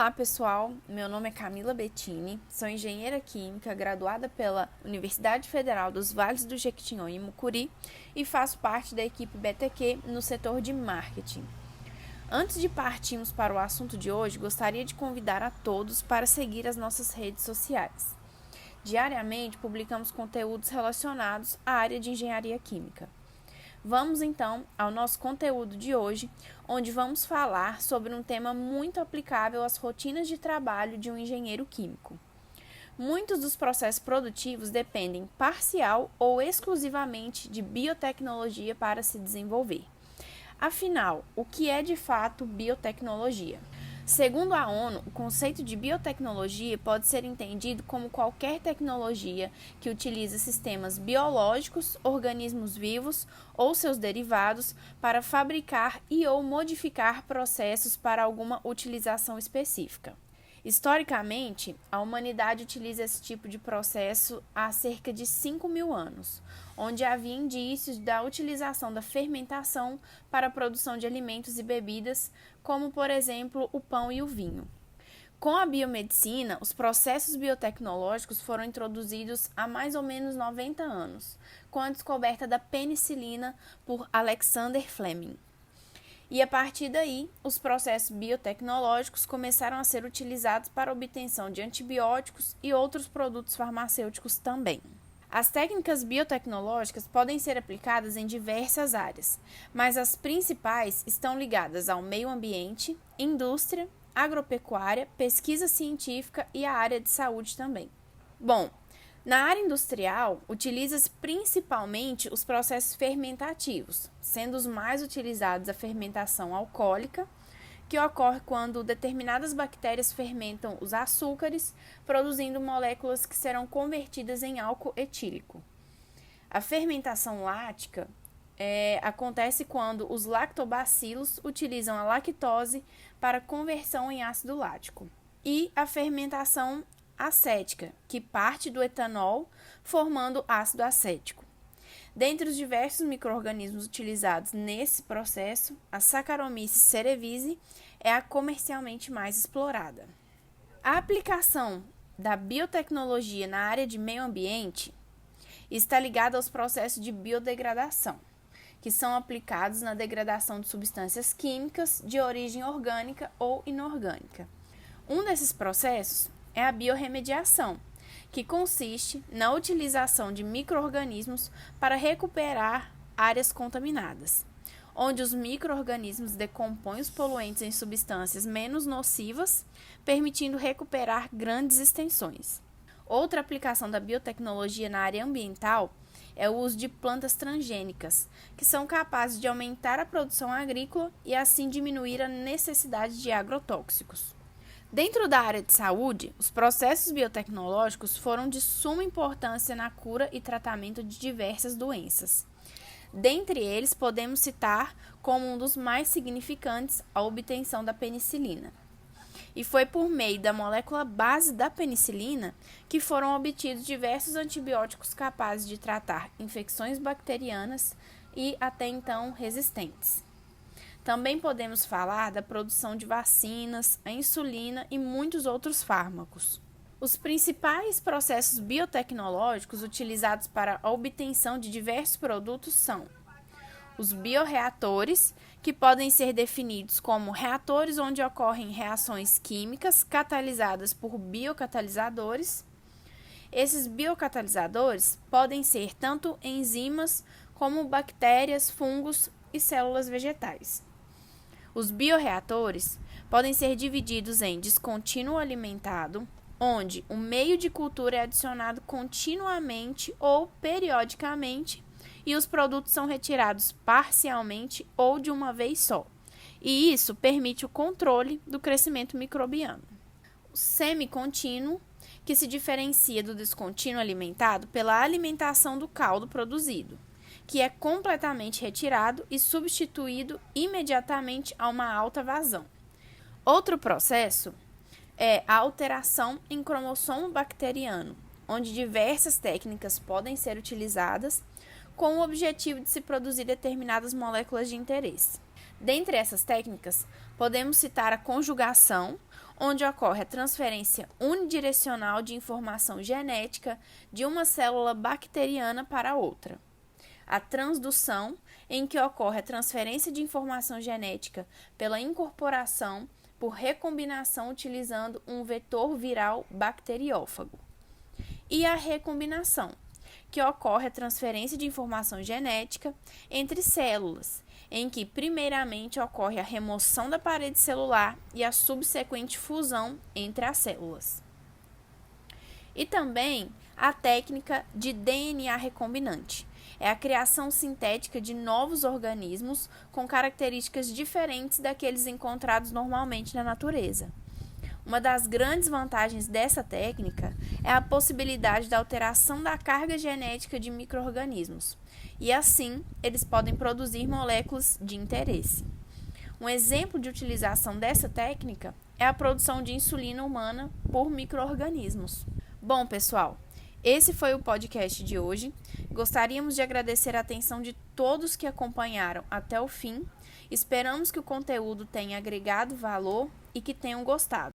Olá pessoal, meu nome é Camila Bettini, sou engenheira química graduada pela Universidade Federal dos Vales do Jequitinhonha e Mucuri e faço parte da equipe BTQ no setor de marketing. Antes de partirmos para o assunto de hoje, gostaria de convidar a todos para seguir as nossas redes sociais. Diariamente publicamos conteúdos relacionados à área de engenharia química. Vamos então ao nosso conteúdo de hoje, onde vamos falar sobre um tema muito aplicável às rotinas de trabalho de um engenheiro químico. Muitos dos processos produtivos dependem parcial ou exclusivamente de biotecnologia para se desenvolver. Afinal, o que é de fato biotecnologia? Segundo a ONU, o conceito de biotecnologia pode ser entendido como qualquer tecnologia que utiliza sistemas biológicos, organismos vivos ou seus derivados para fabricar e ou modificar processos para alguma utilização específica. Historicamente, a humanidade utiliza esse tipo de processo há cerca de 5.000 anos, onde havia indícios da utilização da fermentação para a produção de alimentos e bebidas, como, por exemplo, o pão e o vinho. Com a biomedicina, os processos biotecnológicos foram introduzidos há mais ou menos 90 anos, com a descoberta da penicilina por Alexander Fleming. E a partir daí, os processos biotecnológicos começaram a ser utilizados para a obtenção de antibióticos e outros produtos farmacêuticos também. As técnicas biotecnológicas podem ser aplicadas em diversas áreas, mas as principais estão ligadas ao meio ambiente, indústria, agropecuária, pesquisa científica e a área de saúde também. Bom, na área industrial, utiliza-se principalmente os processos fermentativos, sendo os mais utilizados a fermentação alcoólica, que ocorre quando determinadas bactérias fermentam os açúcares, produzindo moléculas que serão convertidas em álcool etílico. A fermentação lática acontece quando os lactobacilos utilizam a lactose para conversão em ácido lático. E a fermentação acética, que parte do etanol, formando ácido acético. Dentre os diversos micro-organismos utilizados nesse processo, a Saccharomyces cerevisiae é a comercialmente mais explorada. A aplicação da biotecnologia na área de meio ambiente está ligada aos processos de biodegradação, que são aplicados na degradação de substâncias químicas de origem orgânica ou inorgânica. Um desses processos é a biorremediação, que consiste na utilização de micro-organismos para recuperar áreas contaminadas, onde os micro-organismos decompõem os poluentes em substâncias menos nocivas, permitindo recuperar grandes extensões. Outra aplicação da biotecnologia na área ambiental é o uso de plantas transgênicas, que são capazes de aumentar a produção agrícola e assim diminuir a necessidade de agrotóxicos. Dentro da área de saúde, os processos biotecnológicos foram de suma importância na cura e tratamento de diversas doenças. Dentre eles, podemos citar como um dos mais significantes a obtenção da penicilina. E foi por meio da molécula base da penicilina que foram obtidos diversos antibióticos capazes de tratar infecções bacterianas e até então resistentes. Também podemos falar da produção de vacinas, a insulina e muitos outros fármacos. Os principais processos biotecnológicos utilizados para a obtenção de diversos produtos são os bioreatores, que podem ser definidos como reatores onde ocorrem reações químicas catalisadas por biocatalisadores. Esses biocatalisadores podem ser tanto enzimas como bactérias, fungos e células vegetais. Os bioreatores podem ser divididos em descontínuo alimentado, onde o meio de cultura é adicionado continuamente ou periodicamente e os produtos são retirados parcialmente ou de uma vez só. E isso permite o controle do crescimento microbiano. O semicontínuo, que se diferencia do descontínuo alimentado pela alimentação do caldo produzido, que é completamente retirado e substituído imediatamente a uma alta vazão. Outro processo é a alteração em cromossomo bacteriano, onde diversas técnicas podem ser utilizadas com o objetivo de se produzir determinadas moléculas de interesse. Dentre essas técnicas, podemos citar a conjugação, onde ocorre a transferência unidirecional de informação genética de uma célula bacteriana para outra. A transdução, em que ocorre a transferência de informação genética pela incorporação por recombinação utilizando um vetor viral bacteriófago. E a recombinação, que ocorre a transferência de informação genética entre células, em que primeiramente ocorre a remoção da parede celular e a subsequente fusão entre as células. E também a técnica de DNA recombinante. É a criação sintética de novos organismos com características diferentes daqueles encontrados normalmente na natureza. Uma das grandes vantagens dessa técnica é a possibilidade da alteração da carga genética de micro-organismos, e assim eles podem produzir moléculas de interesse. Um exemplo de utilização dessa técnica é a produção de insulina humana por micro-organismos. Bom, pessoal, esse foi o podcast de hoje. Gostaríamos de agradecer a atenção de todos que acompanharam até o fim. Esperamos que o conteúdo tenha agregado valor e que tenham gostado.